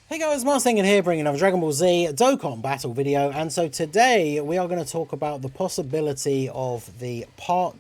Hey guys, Marstingen here, bringing another Dragon Ball Z Dokkan battle video, and so today we are going to talk about the possibility of the part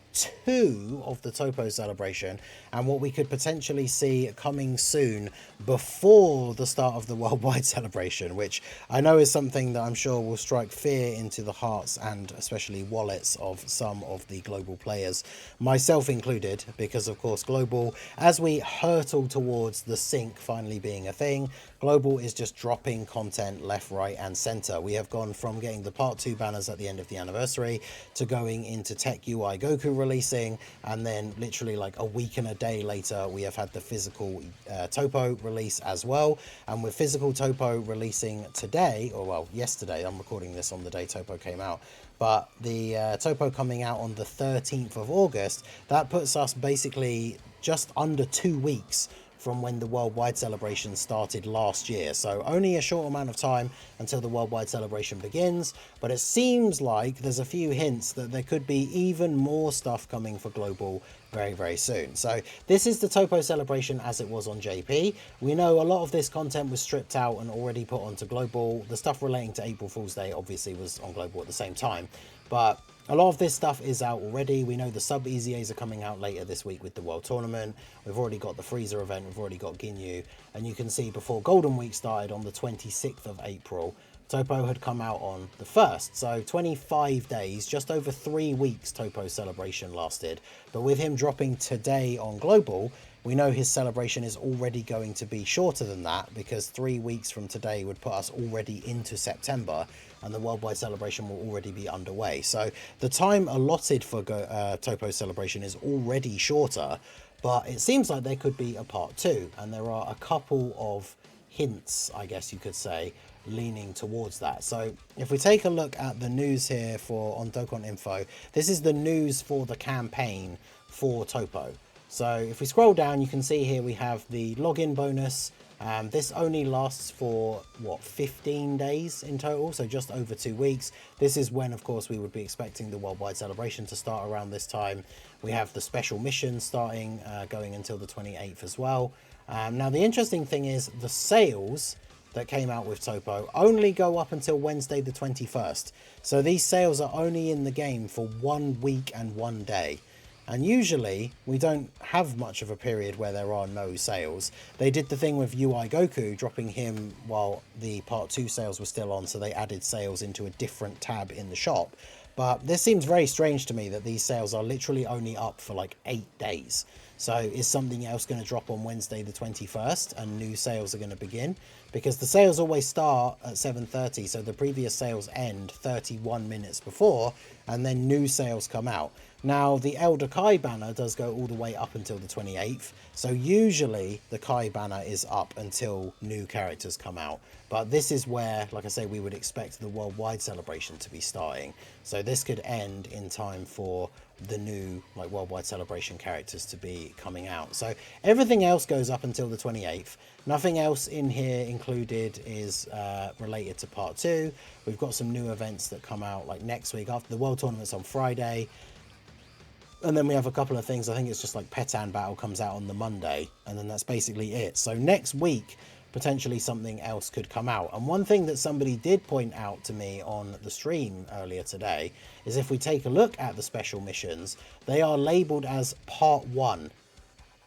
2 of the TOPPO celebration and what we could potentially see coming soon before the start of the worldwide celebration, which I know is something that I'm sure will strike fear into the hearts and especially wallets of some of the global players, myself included, because of course global, as we hurtle towards the sync finally being a thing, global is just dropping content left, right and center. We have gone from getting the part 2 banners at the end of the anniversary to going into Tech UI Goku releasing, and then literally like a week and a day later we have had the physical TOPPO release as well. And with physical TOPPO releasing today, or well yesterday, I'm recording this on the day TOPPO came out, but the TOPPO coming out on the 13th of August, that puts us basically just under 2 weeks from when the worldwide celebration started last year. So only a short amount of time until the worldwide celebration begins, but it seems like there's a few hints that there could be even more stuff coming for global very soon. So this is the TOPPO celebration as it was on JP. We know a lot of this content was stripped out and already put onto global. The stuff relating to April Fool's Day obviously was on global at the same time, but a lot of this stuff is out already. We know the sub EZAs are coming out later this week with the World Tournament. We've already got the Freezer event, we've already got Ginyu, and you can see before Golden Week started on the 26th of April, TOPPO had come out on the 1st. So 25 days, just over 3 weeks TOPPO celebration lasted. But with him dropping today on Global, we know his celebration is already going to be shorter than that, because 3 weeks from today would put us already into September and the worldwide celebration will already be underway. So the time allotted for TOPPO celebration is already shorter, but it seems like there could be a part 2, and there are a couple of hints, I guess you could say, leaning towards that. So if we take a look at the news here for on Dokkan Info, this is the news for the campaign for TOPPO. So if we scroll down, you can see here we have the login bonus. This only lasts for what, 15 days in total, so just over 2 weeks. This is when of course we would be expecting the worldwide celebration to start around this time. We have the special mission starting going until the 28th as well. Now the interesting thing is the sales that came out with TOPPO only go up until Wednesday the 21st. So these sales are only in the game for 1 week and 1 day. And usually we don't have much of a period where there are no sales. They did the thing with UI Goku, dropping him while the part 2 sales were still on, so they added sales into a different tab in the shop. But this seems very strange to me that these sales are literally only up for like 8 days. So is something else going to drop on Wednesday the 21st and new sales are going to begin? Because the sales always start at 7:30, so the previous sales end 31 minutes before, and then new sales come out. Now the Elder Kai banner does go all the way up until the 28th, so usually the Kai banner is up until new characters come out. But this is where, like I say, we would expect the worldwide celebration to be starting. So this could end in time for the new like worldwide celebration characters to be coming out. So everything else goes up until the 28th. Nothing else in here included is related to part 2. We've got some new events that come out like next week after the World Tournament's on Friday. And then we have a couple of things. I think it's just like Petan Battle comes out on the Monday, and then that's basically it. So next week, potentially something else could come out. And one thing that somebody did point out to me on the stream earlier today is if we take a look at the special missions, they are labeled as Part 1.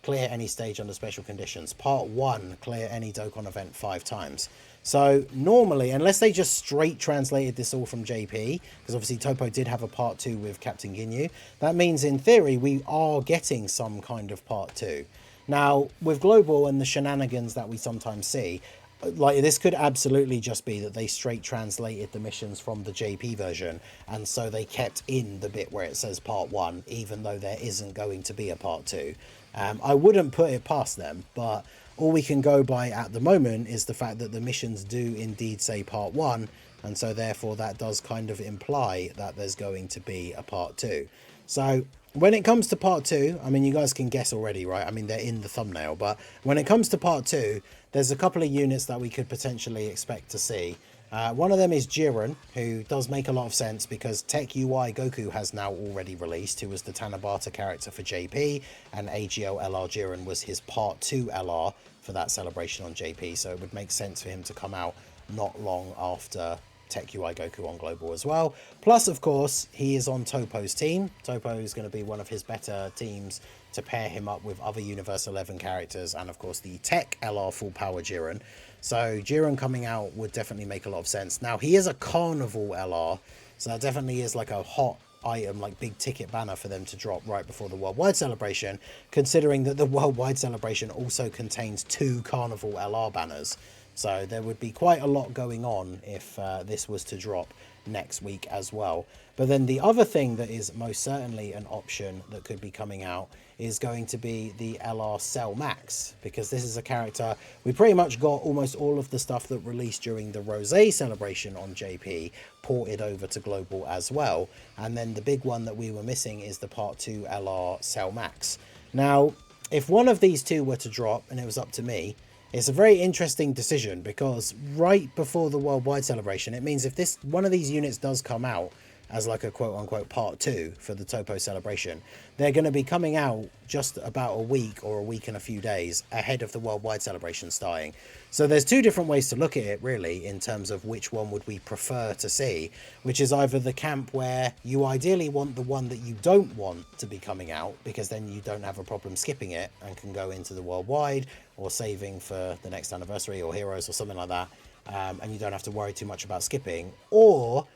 Clear any stage under special conditions. Part 1, clear any Dokkan event 5 times. So normally, unless they just straight translated this all from JP, because obviously TOPPO did have a part 2 with Captain Ginyu, that means in theory we are getting some kind of part 2. Now, with Global and the shenanigans that we sometimes see, like this could absolutely just be that they straight translated the missions from the JP version, and so they kept in the bit where it says part 1, even though there isn't going to be a part 2. I wouldn't put it past them, but all we can go by at the moment is the fact that the missions do indeed say part 1, and so therefore that does kind of imply that there's going to be a part 2. So when it comes to part 2, I mean, you guys can guess already, right? I mean, they're in the thumbnail, but when it comes to part 2, there's a couple of units that we could potentially expect to see. One of them is JIREN, who does make a lot of sense because Tech UI Goku has now already released, who was the Tanabata character for JP, and AGL LR JIREN was his part 2 LR for that celebration on JP, so it would make sense for him to come out not long after Tech UI Goku on Global as well. Plus, of course, he is on TOPPO's team. TOPPO is going to be one of his better teams to pair him up with other Universe 11 characters, and of course the Tech LR Full Power JIREN. So JIREN coming out would definitely make a lot of sense. Now, he is a Carnival LR, so that definitely is like a hot item, like big ticket banner for them to drop right before the Worldwide Celebration, considering that the Worldwide Celebration also contains 2 Carnival LR banners. So there would be quite a lot going on if this was to drop next week as well. But then the other thing that is most certainly an option that could be coming out is going to be the LR Cell Max, because this is a character we pretty much got almost all of the stuff that released during the Rosé celebration on JP ported over to Global as well. And then the big one that we were missing is the Part 2 LR Cell Max. Now, if one of these two were to drop and it was up to me, it's a very interesting decision, because right before the Worldwide Celebration, it means if this one of these units does come out as like a quote-unquote Part 2 for the TOPPO celebration, they're going to be coming out just about a week or a week and a few days ahead of the Worldwide Celebration starting. So there's 2 different ways to look at it, really, in terms of which one would we prefer to see, which is either the camp where you ideally want the one that you don't want to be coming out, because then you don't have a problem skipping it and can go into the Worldwide or saving for the next anniversary or Heroes or something like that, and you don't have to worry too much about skipping. Or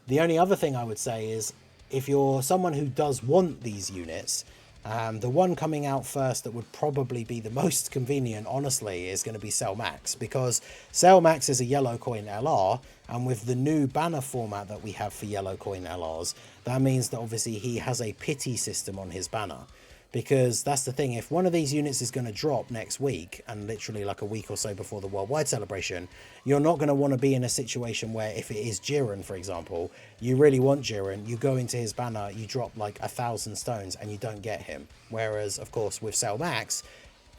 the only other thing I would say is, if you're someone who does want these units, the one coming out first that would probably be the most convenient, honestly, is going to be Cell Max, because Cell Max is a yellow coin LR, and with the new banner format that we have for yellow coin LRs, that means that obviously he has a pity system on his banner. Because that's the thing, if one of these units is going to drop next week, and literally like a week or so before the Worldwide Celebration, you're not going to want to be in a situation where, if it is JIREN, for example, you really want JIREN, you go into his banner, you drop like 1,000 stones and you don't get him. Whereas, of course, with Cell Max,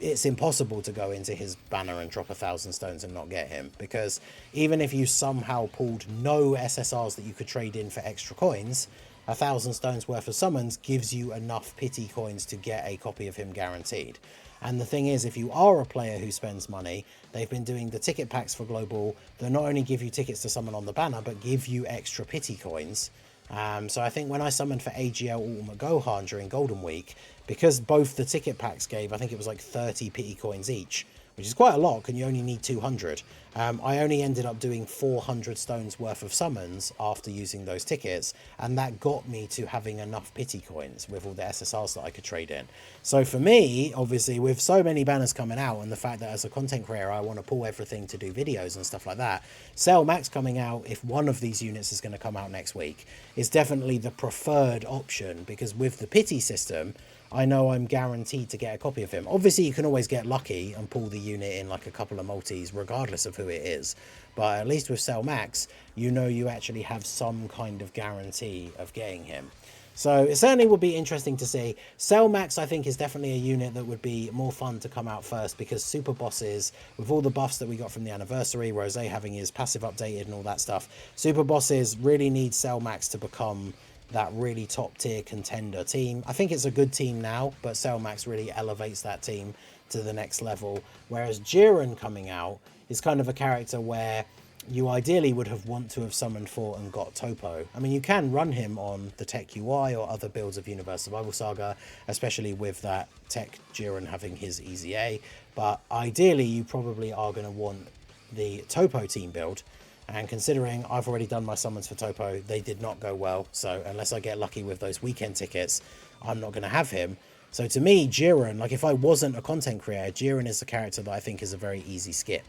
it's impossible to go into his banner and drop 1,000 stones and not get him, because even if you somehow pulled no SSRs that you could trade in for extra coins, 1,000 stones worth of summons gives you enough pity coins to get a copy of him guaranteed. And the thing is, if you are a player who spends money, they've been doing the ticket packs for Global that not only give you tickets to summon on the banner, but give you extra pity coins. So I think when I summoned for AGL Ultimate Gohan during Golden Week, because both the ticket packs gave, I think it was like 30 pity coins each, which is quite a lot, and you only need 200. I only ended up doing 400 stones worth of summons after using those tickets, and that got me to having enough pity coins with all the SSRs that I could trade in. So for me, obviously, with so many banners coming out, and the fact that as a content creator I want to pull everything to do videos and stuff like that, Cell Max coming out, if one of these units is going to come out next week, is definitely the preferred option, because with the pity system, I know I'm guaranteed to get a copy of him. Obviously, you can always get lucky and pull the unit in like a couple of multis, regardless of who it is. But at least with Cell Max, you know you actually have some kind of guarantee of getting him. So it certainly would be interesting to see. Cell Max, I think, is definitely a unit that would be more fun to come out first, because Super Bosses, with all the buffs that we got from the anniversary, Rosé having his passive updated and all that stuff, Super Bosses really need Cell Max to become that really top tier contender team. I think it's a good team now, but Cell Max really elevates that team to the next level. Whereas JIREN coming out is kind of a character where you ideally would have want to have summoned for and got TOPPO. I mean, you can run him on the Tech UI or other builds of Universe Survival Saga, especially with that Tech JIREN having his EZA, but ideally you probably are going to want the TOPPO team build. And considering I've already done my summons for TOPPO, they did not go well. So unless I get lucky with those weekend tickets, I'm not going to have him. So to me, JIREN, like if I wasn't a content creator, JIREN is a character that I think is a very easy skip.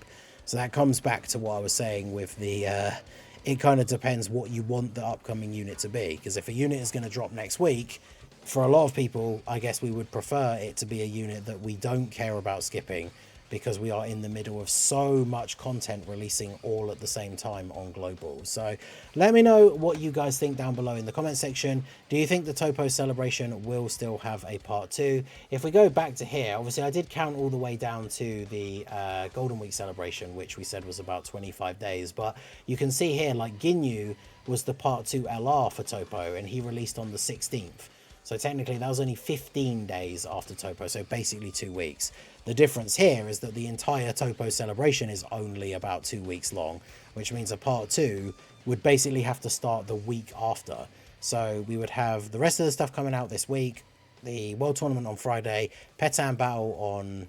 So that comes back to what I was saying with the, it kind of depends what you want the upcoming unit to be. Because if a unit is going to drop next week, for a lot of people, I guess we would prefer it to be a unit that we don't care about skipping, because we are in the middle of so much content releasing all at the same time on Global. So let me know what you guys think down below in the comment section. Do you think the TOPPO celebration will still have a part 2? If we go back to here, obviously I did count all the way down to the Golden Week celebration, which we said was about 25 days. But you can see here, like Ginyu was the part 2 LR for TOPPO, and he released on the 16th. So technically that was only 15 days after Toppo, so basically 2 weeks. The difference here is that the entire Toppo celebration is only about 2 weeks long, which means a part 2 would basically have to start the week after. So we would have the rest of the stuff coming out this week, the World Tournament on Friday, Petan Battle on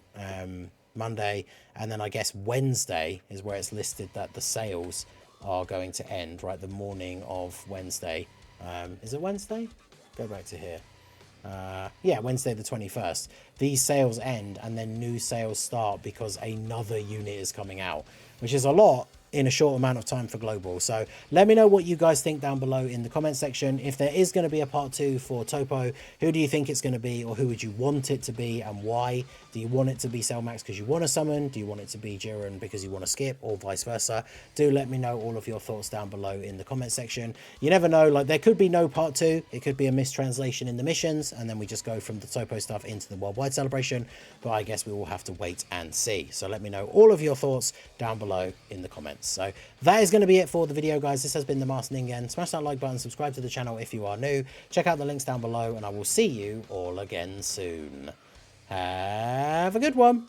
Monday, and then I guess Wednesday is where it's listed that the sales are going to end, right? The morning of Wednesday. Is it Wednesday? Go back to here. Yeah, Wednesday the 21st. These sales end and then new sales start because another unit is coming out, which is a lot in a short amount of time for global. So let me know what you guys think down below in the comment section. If there is going to be a part 2 for Toppo, who do you think it's going to be, or who would you want it to be and why? Do you want it to be Cellmax because you want to summon? Do you want it to be JIREN because you want to skip, or vice versa? Do let me know all of your thoughts down below in the comment section. You never know, like there could be no part 2. It could be a mistranslation in the missions and then we just go from the Toppo stuff into the worldwide celebration, but I guess we will have to wait and see. So let me know all of your thoughts down below in the comments. So that is going to be it for the video, guys. This has been the Masked Ningen. Smash that like button, subscribe to the channel if you are new. Check out the links down below, and I will see you all again soon. Have a good one.